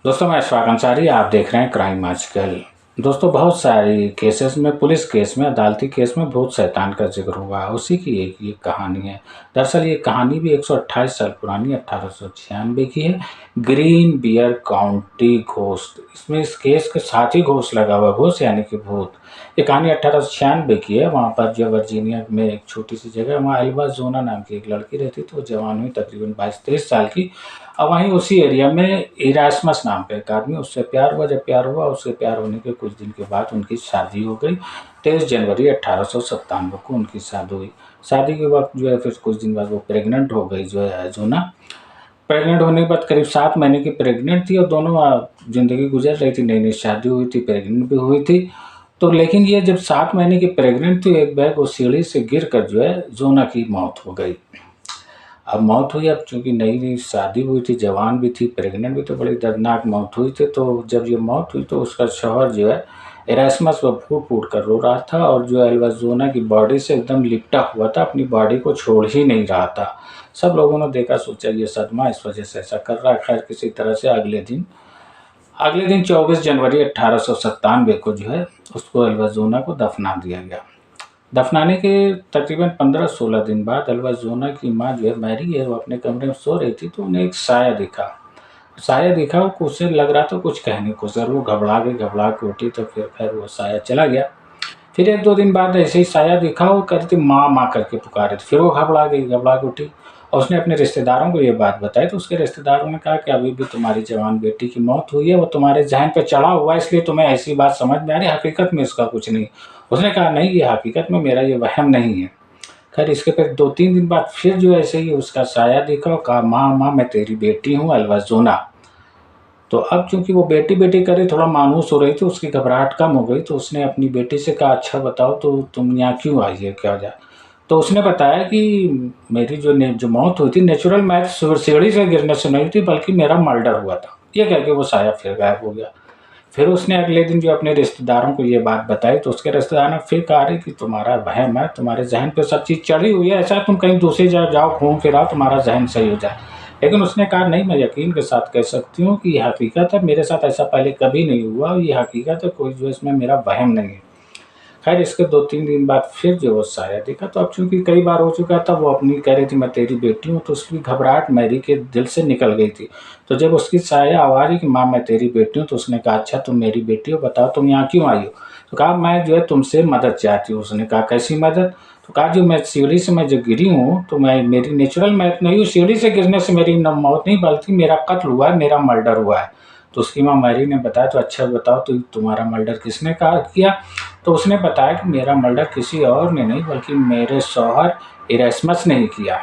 दोस्तों मैं अशफाक अंसारी, आप देख रहे हैं क्राइम आजकल। दोस्तों बहुत सारी केसेस में, पुलिस केस में, अदालती केस में भूत शैतान का जिक्र हुआ है। उसी की एक ये कहानी है। दरअसल ये कहानी भी 128 साल पुरानी 1896 की है। ग्रीन बियर काउंटी घोस्ट, इसमें इस केस के साथ ही घोस्ट लगा हुआ, घोस्ट यानी कि भूत। ये कहानी 1896 की है। वहाँ पर जो वर्जीनिया में एक छोटी सी जगह, वहाँ एल्वा जोना नाम की एक लड़की रहती थी। वो जवान हुई, तकरीबन 22-23 साल की। और वहीं उसी एरिया में इरास्मस नाम का एक आदमी, उससे प्यार हुआ। जब प्यार हुआ, उससे प्यार होने के कुछ दिन के बाद उनकी शादी हो गई। 23 जनवरी 1897 को उनकी शादी हुई। शादी के वक्त जो है फिर कुछ दिन बाद वो प्रेग्नेंट हो गई, जो है जोना। प्रेग्नेंट होने के बाद करीब 7 महीने की प्रेग्नेंट थी और दोनों ज़िंदगी गुजर रही थी। नई नई शादी हुई थी, प्रेग्नेंट भी हुई थी। तो लेकिन ये जब 7 महीने की प्रेग्नेंट थी, एक बैग वो सीढ़ी से गिर कर जो है जोना की मौत हो गई। अब मौत हुई, अब चूँकि नई-नई शादी हुई थी, जवान भी थी, प्रेग्नेंट भी, तो बड़ी दर्दनाक मौत हुई थी। तो जब ये मौत हुई तो उसका शौहर जो है इरास्मस, वो फूट-फूट कर रो रहा था और जो एल्बाज़ोना की बॉडी से एकदम लिपटा हुआ था, अपनी बॉडी को छोड़ ही नहीं रहा था। सब लोगों ने देखा, सोचा ये सदमा, इस वजह से ऐसा कर रहा है। खैर किसी तरह से अगले दिन 24 जनवरी 1897 को जो है उसको एल्बाज़ोना को दफना दिया गया। दफनाने के तकरीबन 15-16 दिन बाद एल्बाज़ोना की माँ जो है मैरी है, वो अपने कमरे में सो रही थी। तो उन्हें एक साया दिखा। वो उसे लग रहा था कुछ कहने को, सर वो घबरा के उठी। तो फिर खैर वो साया चला गया। फिर 1-2 दिन बाद ऐसे ही साया दिखा, वो कह रही थी माँ माँ करके पुकारे थे। फिर वो घबरा के उठी और उसने अपने रिश्तेदारों को ये बात बताई। तो उसके रिश्तेदारों ने कहा कि अभी भी तुम्हारी जवान बेटी की मौत हुई है, वो तुम्हारे ज़हन पे चढ़ा हुआ है, इसलिए तुम्हें ऐसी बात समझ में आ रही है, हकीकत में इसका कुछ नहीं। उसने कहा नहीं, ये हकीकत में मेरा ये वहम नहीं है। खैर इसके फिर 2-3 दिन बाद फिर जो ऐसे ही उसका साया दिखा और कहा माँ माँ मैं तेरी बेटी हूँ एल्बाज़ोना। तो अब चूंकि वो बेटी बेटी करे थोड़ा मायूस हो रही थी, उसकी घबराहट कम हो गई। तो उसने अपनी बेटी से कहा अच्छा बताओ तो तुम यहाँ क्यों आई है, क्या वजह। तो उसने बताया कि मेरी जो मौत हुई थी, नेचुरल मैथ सीढ़ी से गिरने से नहीं थी, बल्कि मेरा मर्डर हुआ था। ये कह के वो साया फिर गायब हो गया। फिर उसने अगले दिन जो अपने रिश्तेदारों को ये बात बताई, तो उसके रिश्तेदार ने फिर कहा कि तुम्हारा वहम है, तुम्हारे जहन पे सब चीज़ चढ़ी हुई है, ऐसा तुम कहीं दूसरी जगह जाओ, घूम फिर आओ, तुम्हारा जहन सही हो जाए। लेकिन उसने कहा नहीं, मैं यकीन के साथ कह सकती हूँ कि ये हकीकत है, मेरे साथ ऐसा पहले कभी नहीं हुआ, ये हकीकत है, कोई जो इसमें मेरा वहम नहीं है। खैर इसके 2-3 दिन बाद फिर जो वो साया दिखा। तो अब चूंकि कई बार हो चुका था, वो अपनी कह रही थी मैं तेरी बेटी हूँ, तो उसकी घबराहट मैरी के दिल से निकल गई थी। तो जब उसकी साया आवाज़ आई कि माँ मैं तेरी बेटी हूँ, तो उसने कहा अच्छा तुम मेरी बेटी हो, बताओ तुम यहाँ क्यों आई हो। तो कहा मैं जो है तुमसे मदद चाहती हूँ। उसने कहा कैसी मदद। तो कहा जो मैं सीढ़ी से मैं जो गिरी हूँ, तो मैं मेरी नेचुरल मौत नहीं हुई, सीढ़ी से गिरने से मेरी मौत नहीं, बल्कि मेरा कत्ल हुआ है, मेरा मर्डर हुआ है। तो उसकी माँ मैरी ने बताया तो अच्छा बताओ तो तुम्हारा मर्डर किसने कहा किया। तो उसने बताया कि मेरा मर्डर किसी और ने नहीं, बल्कि मेरे शौहर इरास्मस ने ही किया।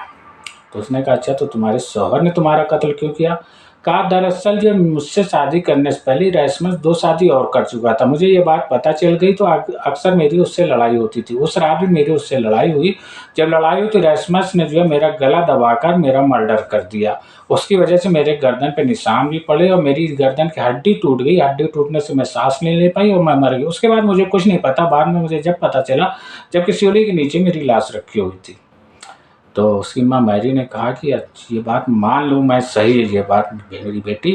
तो उसने कहा अच्छा तो तुम्हारे शौहर ने तुम्हारा कत्ल क्यों किया। कहा दरअसल जो मुझसे शादी करने से पहले इरास्मस 2 शादी और कर चुका था। मुझे ये बात पता चल गई तो अक्सर मेरी उससे लड़ाई होती थी। उस रात भी मेरी उससे लड़ाई हुई। जब लड़ाई हुई तो इरास्मस ने जो है मेरा गला दबाकर मेरा मर्डर कर दिया। उसकी वजह से मेरे गर्दन पे निशान भी पड़े और मेरी गर्दन की हड्डी टूट गई। हड्डी टूटने से मैं सांस नहीं ले पाई और मैं मर गई। उसके बाद मुझे कुछ नहीं पता। बाद में मुझे जब पता चला, जबकि सीढ़ी के नीचे मेरी लाश रखी हुई थी। तो उसकी माँ मैरी ने कहा कि ये बात मान लूँ मैं सही है, ये बात मेरी बेटी,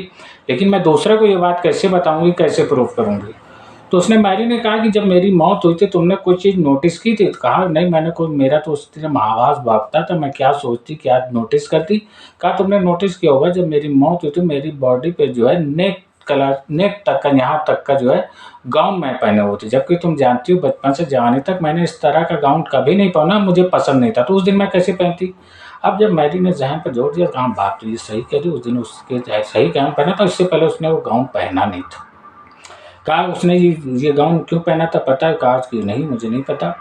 लेकिन मैं दूसरे को ये बात कैसे बताऊंगी, कैसे प्रूव करूंगी। तो उसने मैरी ने कहा कि जब मेरी मौत हुई थी तुमने कोई चीज़ नोटिस की थी। तो कहा नहीं, मैंने कोई, मेरा तो उस तरह आवाज़ भागता था, मैं क्या सोचती, क्या नोटिस करती। कहा तुमने नोटिस किया होगा जब मेरी मौत हुई थी मेरी बॉडी पे जो है नेक तक का, यहाँ तक का जो है गाउन मैं पहने हुए थे, जबकि तुम जानती हो बचपन से जवानी तक मैंने इस तरह का गाउन कभी नहीं पहना, मुझे पसंद नहीं था। तो उस दिन मैं कैसे पहनती। अब जब मैरी ने जहन पर जोर दिया, कहा बात तो ये सही कह रही, उस दिन उसके सही गाउन पहना था, इससे पहले उसने वो गाउन पहना नहीं था। कहा उसने ये गाउन क्यों पहना था पता है। कहा कि नहीं मुझे नहीं पता।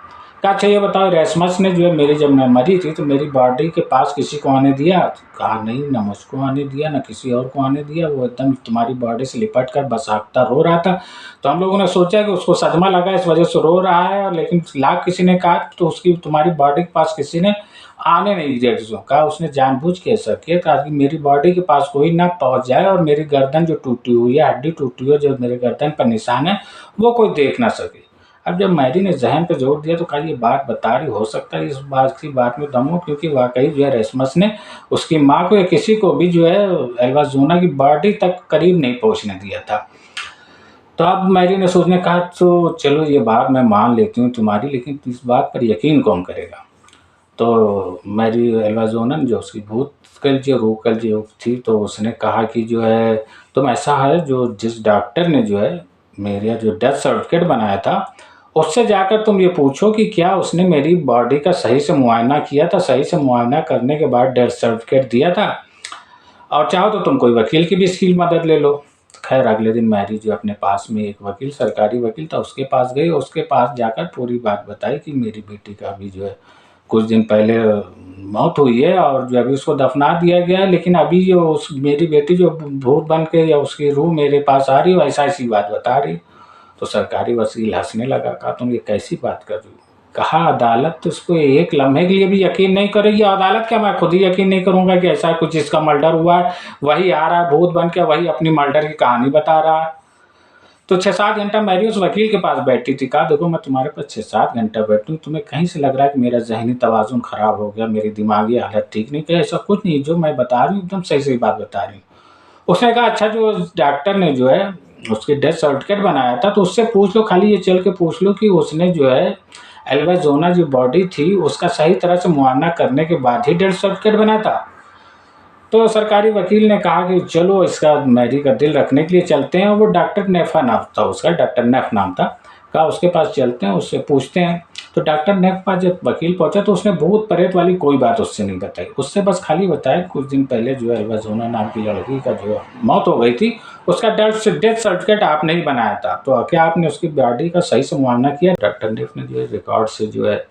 कहा अच्छा ये बताओ रेशमस ने जो है मेरी जब मैं मरी थी तो मेरी बॉडी के पास किसी को आने दिया। कहा नहीं, ना मुझको आने दिया ना किसी और को आने दिया, वो एकदम तुम्हारी बॉडी से लिपट कर बसाकता रो रहा था। तो हम लोगों ने सोचा कि उसको सदमा लगा इस वजह से रो रहा है, और लेकिन लाख किसी ने कहा तो उसकी तुम्हारी बॉडी के पास किसी ने आने नहीं दिया किसी को। कहा उसने जानबूझ के ऐसा किया ताकि मेरी बॉडी के पास कोई ना पहुंच जाए और मेरी गर्दन जो टूटी हुई है, हड्डी टूटी हुई है, जो मेरे गर्दन पर निशान है, वो कोई देख ना सके। अब जब मैरी ने ज़हन पे जोर दिया तो कहा ये बात बता रही, हो सकता है इस बात की बात में दम हो, क्योंकि वाक़ई जो है रेसमस ने उसकी माँ को या किसी को भी जो है एल्बाज़ोना की बॉडी तक करीब नहीं पहुँचने दिया था। तो अब मैरी ने सोचने कहा तो चलो ये बात मैं मान लेती हूँ तुम्हारी, लेकिन इस बात पर यकीन कौन करेगा? तो मैरी एल्बाज़ोना जो उसकी भूतकल जो रूहकल जो थी, तो उसने कहा कि जो है तुम ऐसा है जो जिस डॉक्टर ने जो है मेरा जो डेथ सर्टिफ़िकेट बनाया था, उससे जाकर तुम ये पूछो कि क्या उसने मेरी बॉडी का सही से मुआयना किया था, सही से मुआयना करने के बाद डेथ सर्टिफ़िकेट दिया था, और चाहो तो तुम कोई वकील की भी इसकी मदद ले लो। खैर अगले दिन मैरी जो अपने पास में एक वकील, सरकारी वकील था, उसके पास गई। उसके पास जाकर पूरी बात बताई कि मेरी बेटी का अभी जो है कुछ दिन पहले मौत हुई है और जो अभी उसको दफना दिया गया है, लेकिन अभी जो उस मेरी बेटी जो भूत बन के या उसकी रूह मेरे पास आ रही है, ऐसा ऐसी बात बता रही। तो सरकारी वकील हंसने लगा, कहा तुम ये कैसी बात कर रही हो? कहा अदालत तो उसको एक लम्हे के लिए भी यकीन नहीं करेगी। अदालत क्या, मैं खुद ही यकीन नहीं करूंगा कि ऐसा कुछ जिसका मर्डर हुआ है वही आ रहा है भूत बन के, वही अपनी मर्डर की कहानी बता रहा है। तो 6-7 घंटा मैरी उस वकील के पास बैठी थी। कहा देखो मैं तुम्हारे पास 6-7 घंटा बैठी हूँ, तुम्हें कहीं से लग रहा है कि मेरा ज़हनी तवाज़ुन ख़राब हो गया, मेरी दिमागी हालत ठीक नहीं? कहा ऐसा कुछ नहीं, जो मैं बता रही हूँ एकदम सही बात बता रही हूँ। उसने कहा अच्छा जो डॉक्टर ने जो है उसकी डेथ सर्टिफिकेट बनाया था, तो उससे पूछ लो, खाली ये चल के पूछ लो कि उसने जो है एल्बाज़ोना जो बॉडी थी उसका सही तरह से मुआयना करने के बाद ही डेथ सर्टिफिकेट बना था। तो सरकारी वकील ने कहा कि चलो इसका मैरी का दिल रखने के लिए चलते हैं। वो डॉक्टर नेफा नाम था उसका, डॉक्टर नेफ नाम था। कहा उसके पास चलते हैं, उससे पूछते हैं। तो डॉक्टर नेफ के पास जब वकील पहुंचा तो उसने भूत प्रेत वाली कोई बात उससे नहीं बताई। उससे बस खाली बताया कुछ दिन पहले जो है एल्बाज़ोना नाम की लड़की का जो मौत हो गई थी, उसका डेथ सर्टिफिकेट आपने ही बनाया था, तो क्या आपने उसकी बॉडी का सही से मुआयना किया? डॉक्टर नेफ ने जो है रिकॉर्ड से जो है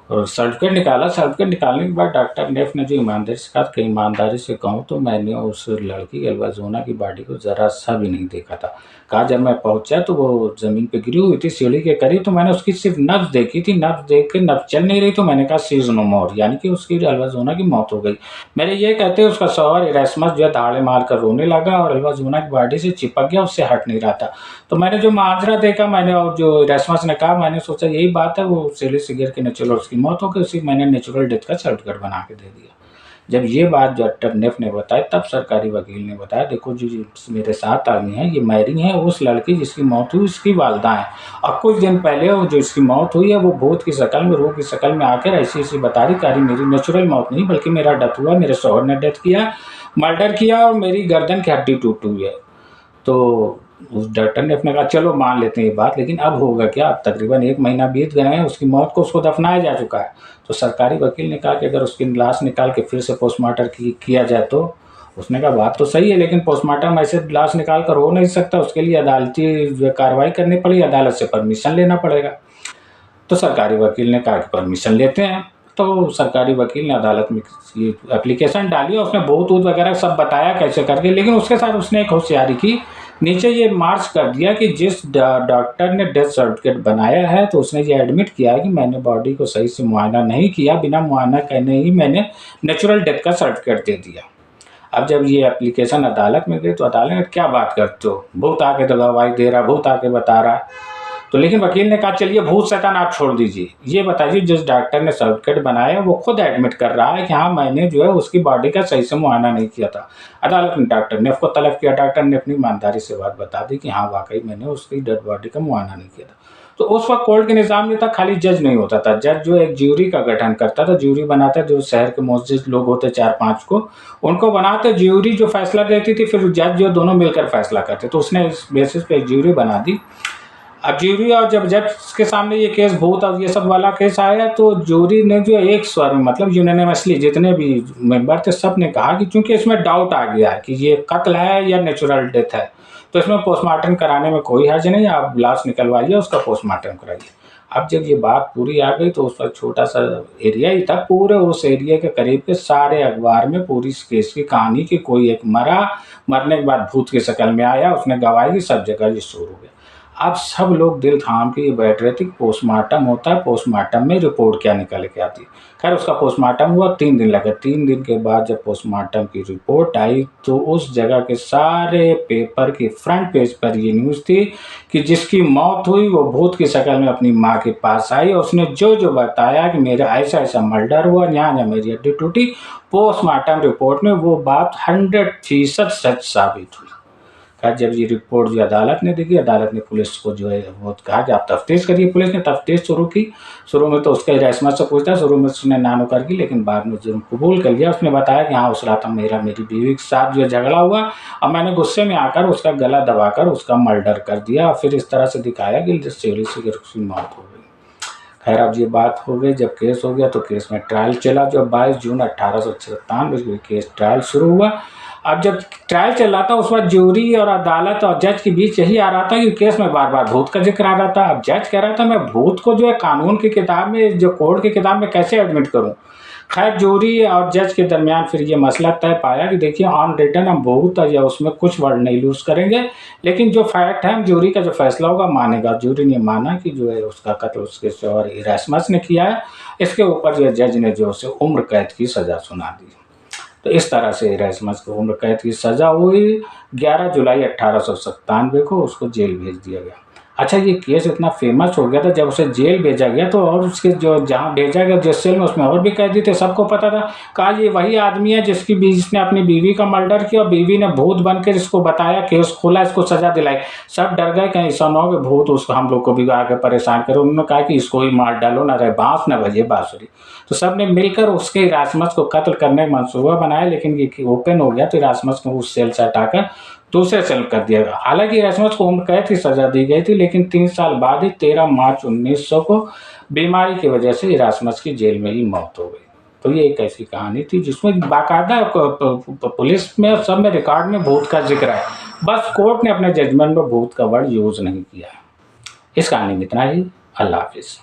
और सर्टिफिकेट निकाला। सर्टिफिकेट निकालने के बाद डॉक्टर नेफ ने जो ईमानदारी से कहा कि ईमानदारी से कहूँ तो मैंने उस लड़की एल्बाज़ोना की बॉडी को ज़रा सा भी नहीं देखा था। कहा जब मैं पहुंचा तो वो ज़मीन पे गिरी हुई थी सीढ़ी के करीब, तो मैंने उसकी सिर्फ नब्ज़ देखी थी। नब्ज़ देख के नब्ज़ चल नहीं रही, तो मैंने कहा शी इज़ नो मोर, यानी कि उसकी एल्बाज़ोना की मौत हो गई। मेरे ये कहते हुए उसका शौहर इरास्मस जो है दाड़े मार कर रोने लगा और एल्बाज़ोना की बॉडी से चिपक गया, उससे हट नहीं रहा था। तो मैंने जो माजरा देखा, मैंने और जो इरास्मस ने कहा, मैंने सोचा यही बात है, वो सीढ़ी से गिर के नेचुरल उसकी मौत हो गई, उसी मैंने नेचुरल डेथ का सर्टिफिकेट बना के दे दिया। जब ये बात डॉक्टर नेफ ने बताई तब सरकारी वकील ने बताया देखो जी मेरे साथ आई हैं, ये मैरी हैं, उस लड़की जिसकी मौत हुई उसकी वालदा हैं, और कुछ दिन पहले वो जो इसकी मौत हुई है वो भूत की शक्ल में, रूह की शक्ल में आकर ऐसी ऐसी बता रही कह रही मेरी नेचुरल मौत नहीं बल्कि मेरा डेथ हुआ, मेरे शौहर ने डेथ किया, मर्डर किया और मेरी गर्दन की हड्डी टूटी हुई है। तो उस डॉक्टर ने अपने कहा चलो मान लेते हैं ये बात, लेकिन अब होगा क्या? अब तकरीबन 1 महीना बीत गए हैं, उसकी मौत को उसको दफनाया जा चुका है। तो सरकारी वकील ने कहा कि अगर उसकी लाश निकाल के फिर से पोस्टमार्टम किया जाए तो? उसने कहा बात तो सही है, लेकिन पोस्टमार्टम ऐसे लाश निकाल कर हो नहीं सकता, उसके लिए अदालती जो कार्रवाई करनी पड़ेगी, अदालत से परमिशन लेना पड़ेगा। तो सरकारी वकील ने कहा कि परमिशन लेते हैं। तो सरकारी वकील ने अदालत में ये एप्लीकेशन डाली और उसने बहुत वगैरह सब बताया कैसे करके, लेकिन उसके साथ उसने एक होशियारी की, नीचे ये मार्च कर दिया कि जिस डॉक्टर ने डेथ सर्टिफिकेट बनाया है तो उसने ये एडमिट किया कि मैंने बॉडी को सही से मुआयना नहीं किया, बिना मुआयना करने ही मैंने नेचुरल डेथ का सर्टिफिकेट दे दिया। अब जब ये एप्लीकेशन अदालत में गई तो अदालत ने क्या बात करते हो, भूत आके तो गवाही दे रहा, भूत आके बता रहा। तो लेकिन वकील ने कहा चलिए भूत शैतान आप छोड़ दीजिए, ये बताइए जिस डॉक्टर ने सर्टिफिकेट बनाया वो खुद एडमिट कर रहा है कि हाँ मैंने जो है उसकी बॉडी का सही से मुआयना नहीं किया था। अदालत ने डॉक्टर नेफ को तलब किया, डॉक्टर ने अपनी ईमानदारी से बात बता दी कि हाँ वाकई मैंने उसकी डेड बॉडी का मुआयना नहीं किया था। तो उस वक्त कोर्ट के निज़ाम में था खाली जज नहीं होता था, जज जो एक ज्यूरी का गठन करता था, ज्यूरी बनाता जो शहर के मुअज़्ज़िज़ लोग होते 4-5 को, उनको बनाते, ज्यूरी जो फैसला देती थी फिर जज जो दोनों मिलकर फैसला करते। तो उसने इस बेसिस पे एक ज्यूरी बना दी। अब ज्यूरी और जब जज के सामने ये केस भूत और ये सब वाला केस आया तो ज्यूरी ने जो एक स्वर में मतलब यूनानिमसली जितने भी मेंबर थे सब ने कहा कि चूंकि इसमें डाउट आ गया है कि ये कत्ल है या नेचुरल डेथ है, तो इसमें पोस्टमार्टम कराने में कोई हर्ज नहीं, आप लाश निकलवाइए उसका पोस्टमार्टम कराइए। अब जब ये बात पूरी आ गई तो उस पर छोटा सा एरिया ही था, पूरे उस एरिया के करीब के सारे अखबार में पूरी इस केस की कहानी की कोई एक मरा, मरने के बाद भूत की शक्ल में आया, उसने गवाही दी, सब जगह ये शुरू हो गया। अब सब लोग दिल थाम के ये बैठ रहे थे कि पोस्टमार्टम होता है, पोस्टमार्टम में रिपोर्ट क्या निकल के आती है। खैर उसका पोस्टमार्टम हुआ, 3 दिन लगे। 3 दिन के बाद जब पोस्टमार्टम की रिपोर्ट आई तो उस जगह के सारे पेपर के फ्रंट पेज पर ये न्यूज़ थी कि जिसकी मौत हुई वो भूत की शक्ल में अपनी माँ के पास आई और उसने जो बताया कि मेरा ऐसा मर्डर हुआ, यहाँ मेरी हड्डी टूटी, पोस्टमार्टम रिपोर्ट में वो बात 100% सच साबित हुई। खैर जब ये रिपोर्ट जो अदालत ने देखी, अदालत ने पुलिस को जो है वो कहा कि आप तफ्तीश करिए। पुलिस ने तफ्तीश शुरू की। शुरू में तो उसका इरासमत से पूछता, शुरू में उसने नानुकर की, लेकिन बाद में जुर्म कबूल कर लिया। उसने बताया कि हाँ उस रात मेरी बीवी के साथ जो झगड़ा हुआ और मैंने गुस्से में आकर उसका गला दबाकर उसका मर्डर कर दिया और फिर इस तरह से दिखाया कि सीढ़ी से उसकी मौत हो गई। खैर अब ये बात हो गई, जब केस हो गया तो केस में ट्रायल चला। जो 22 जून 1897 केस ट्रायल शुरू हुआ। अब जब ट्रायल चल रहा था उस वक्त ज्यूरी और अदालत और जज के बीच यही आ रहा था कि केस में बार बार भूत का जिक्र आ रहा था। अब जज कह रहा था मैं भूत को जो है कानून की किताब में, जो कोर्ट की किताब में कैसे एडमिट करूं। खैर ज्यूरी और जज के दरमियान फिर ये मसला तय पाया कि देखिए ऑन रिटर्न हम भूत या उसमें कुछ वर्ड नहीं यूज करेंगे, लेकिन जो फैक्ट है हम ज्यूरी का जो फैसला होगा मानेगा। ज्यूरी ने माना कि जो है उसका कत्ल उसके शौहर इरासमस ने किया है। इसके ऊपर जो जज ने जो उसे उम्र कैद की सजा सुना दी। तो इस तरह से इरासमस को उम्र कैद की सजा हुई। 11 जुलाई 1897 को उसको जेल भेज दिया गया। अच्छा ये केस इतना फेमस हो गया था, जब उसे जेल भेजा गया तो और उसके जो जहाँ भेजा गया जिस सेल में, उसमें और भी कैदी थे, सबको पता था। कहा ये वही आदमी है जिसने अपनी बीवी का मर्डर किया और बीवी ने भूत बनकर इसको बताया, केस खोला, इसको सजा दिलाई। सब डर गए कहीं ऐसा न हो कि भूत उसको हम लोग को भी आके परेशान करे। उन्होंने कहा कि इसको ही मार डालो, ना रहे बांस न बजे बांसुरी। तो सब ने मिलकर उसके इरासमस को कत्ल करने का मंसूबा बनाया, लेकिन ये ओपन हो गया तो इरासमस को उस सेल से हटाकर दूसरे सेल कर दिया गया। हालांकि इरासमस को उम्र कैद की सजा दी गई थी, लेकिन 3 साल बाद ही 13 मार्च 1900 को बीमारी की वजह से इरासमस की जेल में ही मौत हो गई। तो ये एक ऐसी कहानी थी जिसमें बाकायदा पुलिस में सब में रिकॉर्ड में भूत का जिक्र है, बस कोर्ट ने अपने जजमेंट में भूत का वर्ड यूज नहीं किया। इस कहानी में इतना ही। अल्लाह हाफिज।